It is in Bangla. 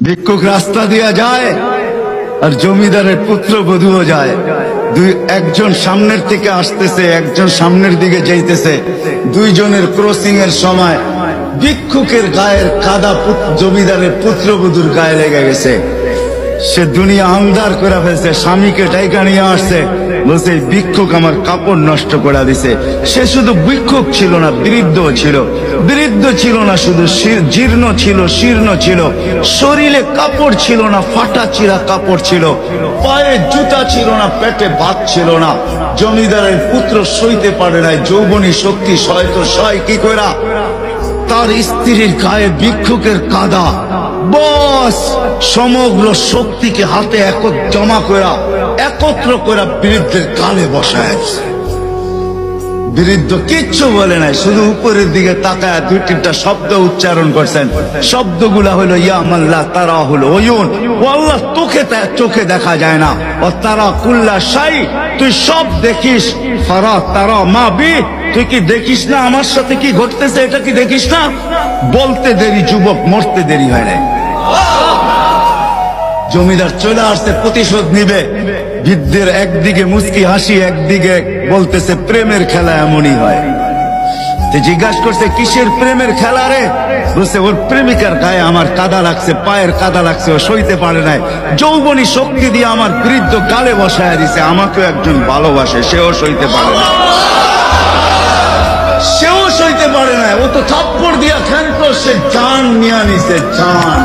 ভিক্ষুক রাস্তা দিয়া যায় আর জমিদারের পুত্রবধূও যায়। একজন সামনের থেকে আসতেছে, একজন সামনের দিকে যাইতেছে। দুইজনের ক্রসিং এর সময় ভিক্ষুকের গায়ের কাদা জমিদারের পুত্রবধূর গায়ে লেগে গেছে। সে দুনিয়া আন্ধার করে ফেলছে, স্বামীকে ডাইকা নিয়ে আসছে, বলছে ভিক্ষুক আমার কাপড় নষ্ট করে দিছে। সে শুধু ভিক্ষুক ছিল না, বৃদ্ধ ছিল। বৃদ্ধ ছিল না শুধু, জীর্ণ ছিল, শীর্ণ ছিল। শরীরে কাপড় ছিল না, ফাটা চিরা কাপড় ছিল। পায়ে জুতা ছিল না, পেটে ভাত ছিল না। জমিদারের পুত্র সইতে পারে নাই, যৌবনী শক্তি সয় তো সয় কি কইরা তার স্ত্রীর গায়ে ভিক্ষুকের কাদা। বস সমগ্র শক্তিকে হাতে জমা করা, একত্র করা বৃদ্ধের কালে বসায়। বৃদ্ধ কিচ্ছু বলে নাই, শুধু উপরের দিকে তাকায় দুই তিনটা শব্দ উচ্চারণ করছেন। শব্দগুলা হলো ইয়া মাল্লাহ, তারা হলো ওয়ুন, ও আল্লাহ চোখে দেখা যায় না। ও তারা কুল্লা শাই, তুই সব দেখিস। ফারা তারা মা বি, তুই কি দেখিস না আমার সাথে কি ঘটতেছে? এটা কি দেখিস না? বলতে দেরি যুবক, মরতে দেরি হয় না। জমিদার চলে আসছে, প্রতিশোধ নিবে। বৃদ্ধের একদিকে মুস্কি হাসি, একদিকে বলতেছে প্রেমের খেলা এমনই হয়। জিজ্ঞাসা করছে কিসের প্রেমের খেলা রে? বলছে ওর প্রেমিকার গায়ে আমার কাদা লাগছে, পায়ের কাদা লাগছে, ও সইতে পারে নাই। যৌবনী শক্তি দিয়ে আমার বৃদ্ধ গালে বসায় দিছে। আমাকেও একজন ভালোবাসে, সেও সইতে পারে না। সেও সইতে পারে না, ও তো থাপ্পড় দিয়া ক্ষান্ত, সে জান নিয়ে নিছে, জান।